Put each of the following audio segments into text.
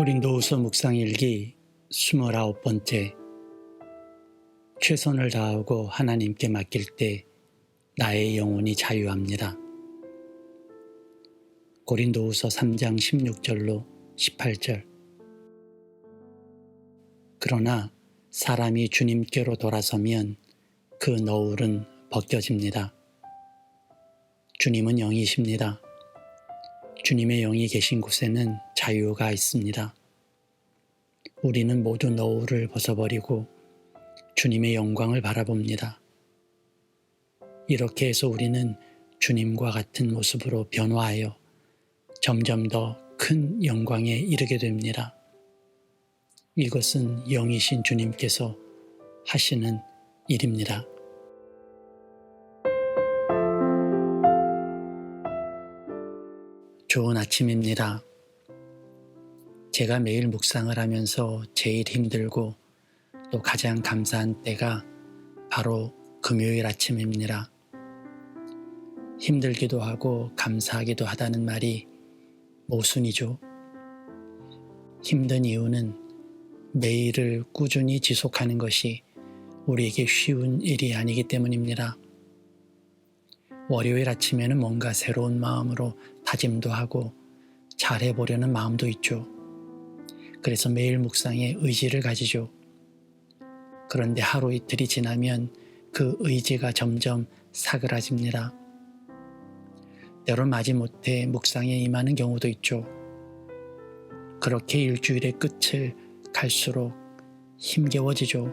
고린도후서 묵상일기 29번째. 최선을 다하고 하나님께 맡길 때 나의 영혼이 자유합니다. 고린도후서 3장 16절로 18절. 그러나 사람이 주님께로 돌아서면 그 너울은 벗겨집니다. 주님은 영이십니다. 주님의 영이 계신 곳에는 자유가 있습니다. 우리는 모두 너울을 벗어버리고 주님의 영광을 바라봅니다. 이렇게 해서 우리는 주님과 같은 모습으로 변화하여 점점 더 큰 영광에 이르게 됩니다. 이것은 영이신 주님께서 하시는 일입니다. 좋은 아침입니다. 제가 매일 묵상을 하면서 제일 힘들고 또 가장 감사한 때가 바로 금요일 아침입니다. 힘들기도 하고 감사하기도 하다는 말이 모순이죠. 힘든 이유는 매일을 꾸준히 지속하는 것이 우리에게 쉬운 일이 아니기 때문입니다. 월요일 아침에는 뭔가 새로운 마음으로 다짐도 하고 잘해보려는 마음도 있죠. 그래서 매일 묵상에 의지를 가지죠. 그런데 하루 이틀이 지나면 그 의지가 점점 사그라집니다. 때론 마지못해 묵상에 임하는 경우도 있죠. 그렇게 일주일의 끝을 갈수록 힘겨워지죠.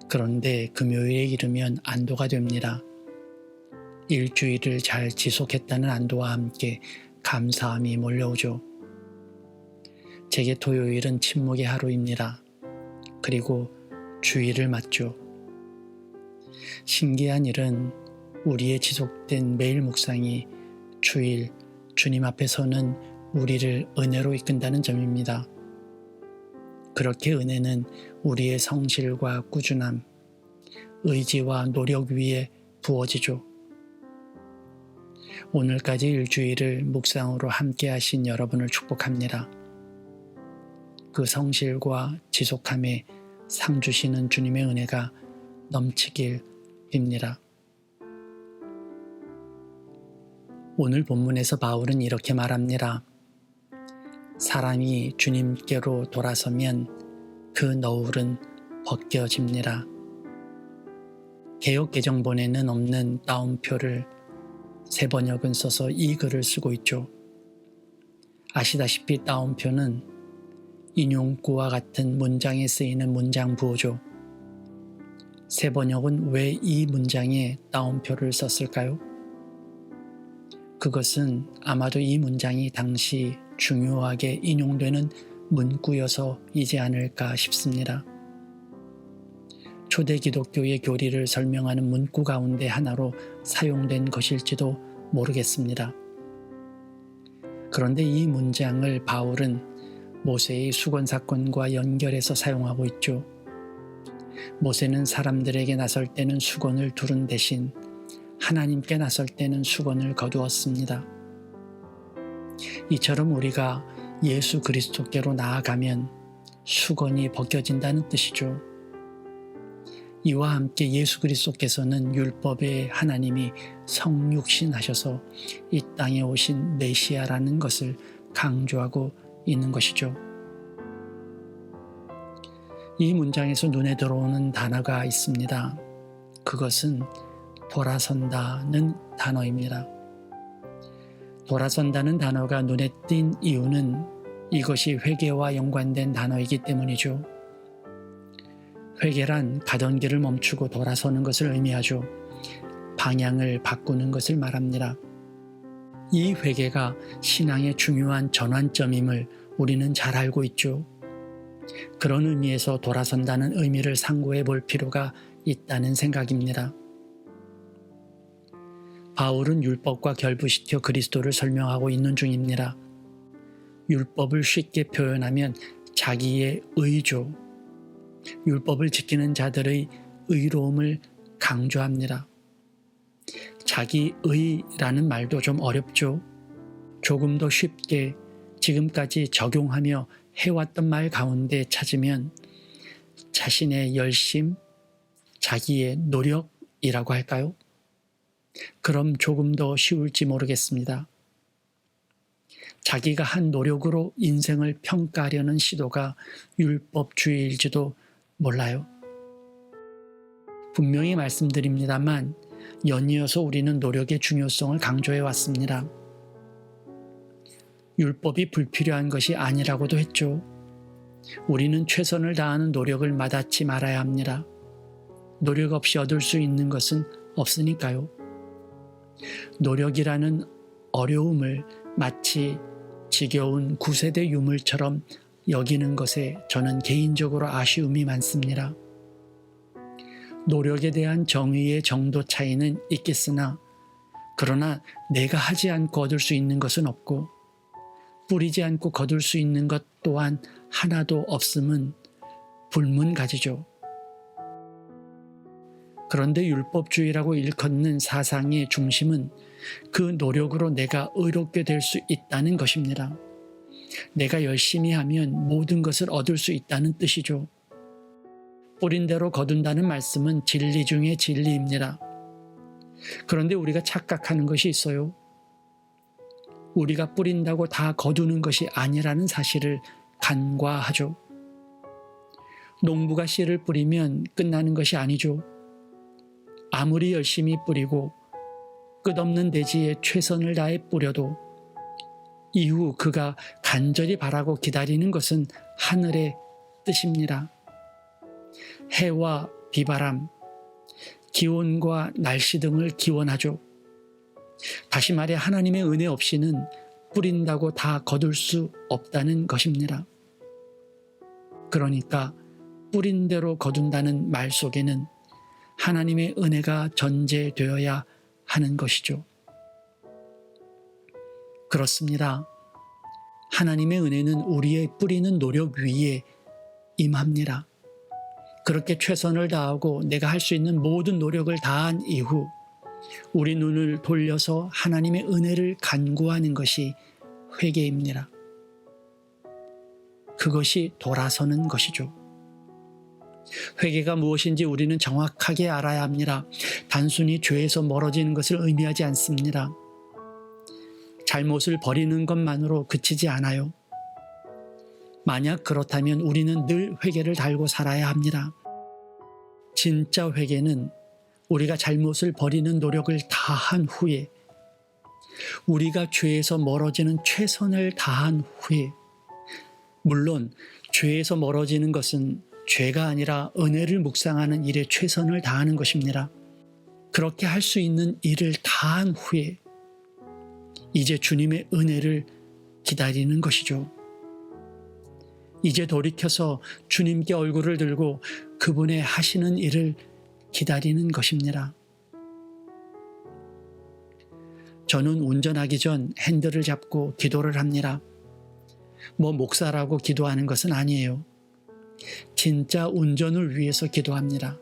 그런데 금요일에 이르면 안도가 됩니다. 일주일을 잘 지속했다는 안도와 함께 감사함이 몰려오죠. 제게 토요일은 침묵의 하루입니다. 그리고 주일을 맞죠. 신기한 일은 우리의 지속된 매일 묵상이 주일 주님 앞에 서는 우리를 은혜로 이끈다는 점입니다. 그렇게 은혜는 우리의 성실과 꾸준함, 의지와 노력 위에 부어지죠. 오늘까지 일주일을 묵상으로 함께 하신 여러분을 축복합니다. 그 성실과 지속함에 상 주시는 주님의 은혜가 넘치길 빕니다. 오늘 본문에서 바울은 이렇게 말합니다. 사람이 주님께로 돌아서면 그 너울은 벗겨집니다. 개역 개정본에는 없는 따옴표를 새 번역은 써서 이 글을 쓰고 있죠. 아시다시피 따옴표는 인용구와 같은 문장에 쓰이는 문장 부호죠. 새 번역은 왜 이 문장에 따옴표를 썼을까요? 그것은 아마도 이 문장이 당시 중요하게 인용되는 문구여서이지 않을까 싶습니다. 초대 기독교의 교리를 설명하는 문구 가운데 하나로 사용된 것일지도 모르겠습니다. 그런데 이 문장을 바울은 모세의 수건 사건과 연결해서 사용하고 있죠. 모세는 사람들에게 나설 때는 수건을 두른 대신 하나님께 나설 때는 수건을 거두었습니다. 이처럼 우리가 예수 그리스도께로 나아가면 수건이 벗겨진다는 뜻이죠. 이와 함께 예수 그리스도께서는 율법의 하나님이 성육신하셔서 이 땅에 오신 메시아라는 것을 강조하고 있는 것이죠. 이 문장에서 눈에 들어오는 단어가 있습니다. 그것은 돌아선다는 단어입니다. 돌아선다는 단어가 눈에 띈 이유는 이것이 회개와 연관된 단어이기 때문이죠. 회개란 가던 길을 멈추고 돌아서는 것을 의미하죠. 방향을 바꾸는 것을 말합니다. 이 회개가 신앙의 중요한 전환점임을 우리는 잘 알고 있죠. 그런 의미에서 돌아선다는 의미를 상고해 볼 필요가 있다는 생각입니다. 바울은 율법과 결부시켜 그리스도를 설명하고 있는 중입니다. 율법을 쉽게 표현하면 자기의 의죠. 율법을 지키는 자들의 의로움을 강조합니다. 자기의라는 말도 좀 어렵죠. 조금 더 쉽게 지금까지 적용하며 해왔던 말 가운데 찾으면 자신의 열심, 자기의 노력이라고 할까요? 그럼 조금 더 쉬울지 모르겠습니다. 자기가 한 노력으로 인생을 평가하려는 시도가 율법주의일지도 몰라요. 분명히 말씀드립니다만 연이어서 우리는 노력의 중요성을 강조해 왔습니다. 율법이 불필요한 것이 아니라고도 했죠. 우리는 최선을 다하는 노력을 마다치 말아야 합니다. 노력 없이 얻을 수 있는 것은 없으니까요. 노력이라는 어려움을 마치 지겨운 구세대 유물처럼 여기는 것에 저는 개인적으로 아쉬움이 많습니다. 노력에 대한 정의의 정도 차이는 있겠으나 그러나 내가 하지 않고 얻을 수 있는 것은 없고 뿌리지 않고 거둘 수 있는 것 또한 하나도 없음은 불문가지죠. 그런데 율법주의라고 일컫는 사상의 중심은 그 노력으로 내가 의롭게 될 수 있다는 것입니다. 내가 열심히 하면 모든 것을 얻을 수 있다는 뜻이죠. 뿌린 대로 거둔다는 말씀은 진리 중의 진리입니다. 그런데 우리가 착각하는 것이 있어요. 우리가 뿌린다고 다 거두는 것이 아니라는 사실을 간과하죠. 농부가 씨를 뿌리면 끝나는 것이 아니죠. 아무리 열심히 뿌리고 끝없는 대지에 최선을 다해 뿌려도 이후 그가 간절히 바라고 기다리는 것은 하늘의 뜻입니다. 해와 비바람, 기온과 날씨 등을 기원하죠. 다시 말해 하나님의 은혜 없이는 뿌린다고 다 거둘 수 없다는 것입니다. 그러니까 뿌린 대로 거둔다는 말 속에는 하나님의 은혜가 전제되어야 하는 것이죠. 그렇습니다. 하나님의 은혜는 우리의 뿌리는 노력 위에 임합니다. 그렇게 최선을 다하고 내가 할 수 있는 모든 노력을 다한 이후 우리 눈을 돌려서 하나님의 은혜를 간구하는 것이 회개입니다. 그것이 돌아서는 것이죠. 회개가 무엇인지 우리는 정확하게 알아야 합니다. 단순히 죄에서 멀어지는 것을 의미하지 않습니다. 잘못을 버리는 것만으로 그치지 않아요. 만약 그렇다면 우리는 늘 회개를 달고 살아야 합니다. 진짜 회개는 우리가 잘못을 버리는 노력을 다한 후에 우리가 죄에서 멀어지는 최선을 다한 후에 물론 죄에서 멀어지는 것은 죄가 아니라 은혜를 묵상하는 일에 최선을 다하는 것입니다. 그렇게 할 수 있는 일을 다한 후에 이제 주님의 은혜를 기다리는 것이죠. 이제 돌이켜서 주님께 얼굴을 들고 그분의 하시는 일을 기다리는 것입니다. 저는 운전하기 전 핸들을 잡고 기도를 합니다. 목사라고 기도하는 것은 아니에요. 진짜 운전을 위해서 기도합니다.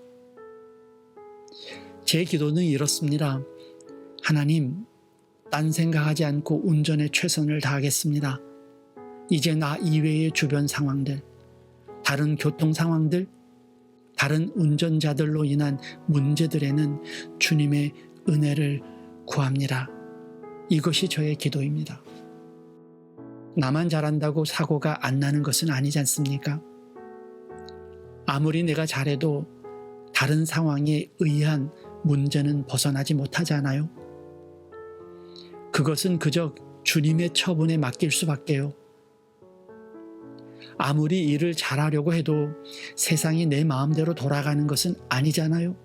제 기도는 이렇습니다. 하나님, 딴 생각하지 않고 운전에 최선을 다하겠습니다. 이제 나 이외의 주변 상황들, 다른 교통 상황들, 다른 운전자들로 인한 문제들에는 주님의 은혜를 구합니다. 이것이 저의 기도입니다. 나만 잘한다고 사고가 안 나는 것은 아니지 않습니까? 아무리 내가 잘해도 다른 상황에 의한 문제는 벗어나지 못하잖아요. 그것은 그저 주님의 처분에 맡길 수밖에요. 아무리 일을 잘하려고 해도 세상이 내 마음대로 돌아가는 것은 아니잖아요.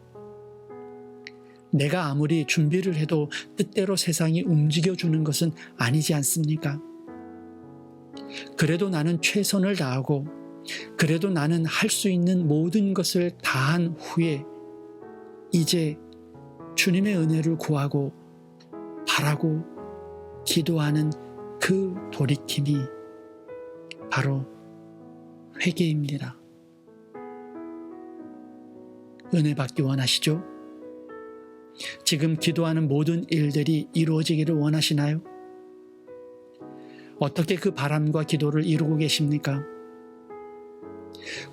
내가 아무리 준비를 해도 뜻대로 세상이 움직여주는 것은 아니지 않습니까? 그래도 나는 최선을 다하고 그래도 나는 할 수 있는 모든 것을 다한 후에 이제 주님의 은혜를 구하고 바라고 기도하는 그 돌이킴이 바로 회개입니다. 은혜 받기 원하시죠? 지금 기도하는 모든 일들이 이루어지기를 원하시나요? 어떻게 그 바람과 기도를 이루고 계십니까?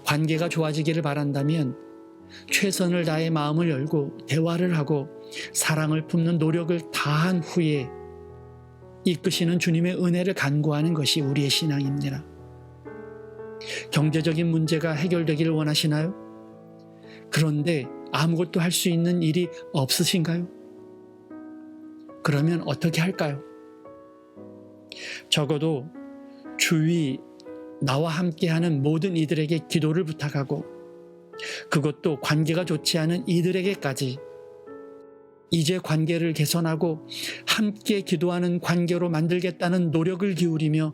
관계가 좋아지기를 바란다면 최선을 다해 마음을 열고 대화를 하고 사랑을 품는 노력을 다한 후에 이끄시는 주님의 은혜를 간구하는 것이 우리의 신앙입니다. 경제적인 문제가 해결되기를 원하시나요? 그런데 아무것도 할 수 있는 일이 없으신가요? 그러면 어떻게 할까요? 적어도 주위 나와 함께하는 모든 이들에게 기도를 부탁하고 그것도 관계가 좋지 않은 이들에게까지 이제 관계를 개선하고 함께 기도하는 관계로 만들겠다는 노력을 기울이며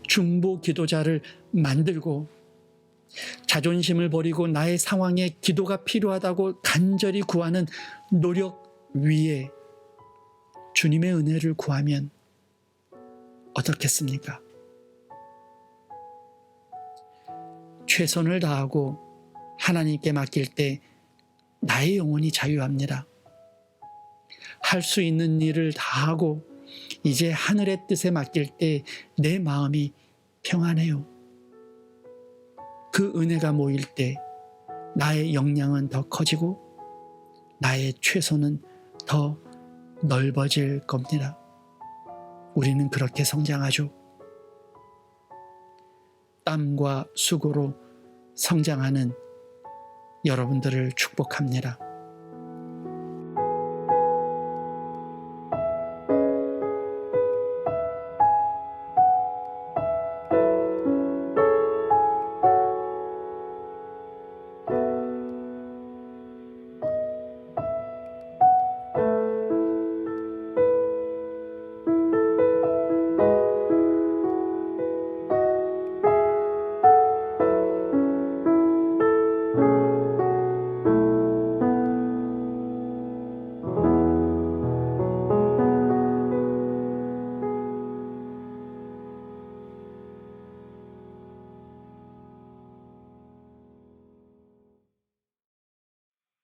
중보 기도자를 만들고 자존심을 버리고 나의 상황에 기도가 필요하다고 간절히 구하는 노력 위에 주님의 은혜를 구하면 어떻겠습니까? 최선을 다하고 하나님께 맡길 때 나의 영혼이 자유합니다. 할 수 있는 일을 다하고 이제 하늘의 뜻에 맡길 때 내 마음이 평안해요. 그 은혜가 모일 때 나의 역량은 더 커지고 나의 최선은 더 넓어질 겁니다. 우리는 그렇게 성장하죠. 땀과 수고로 성장하는 여러분들을 축복합니다.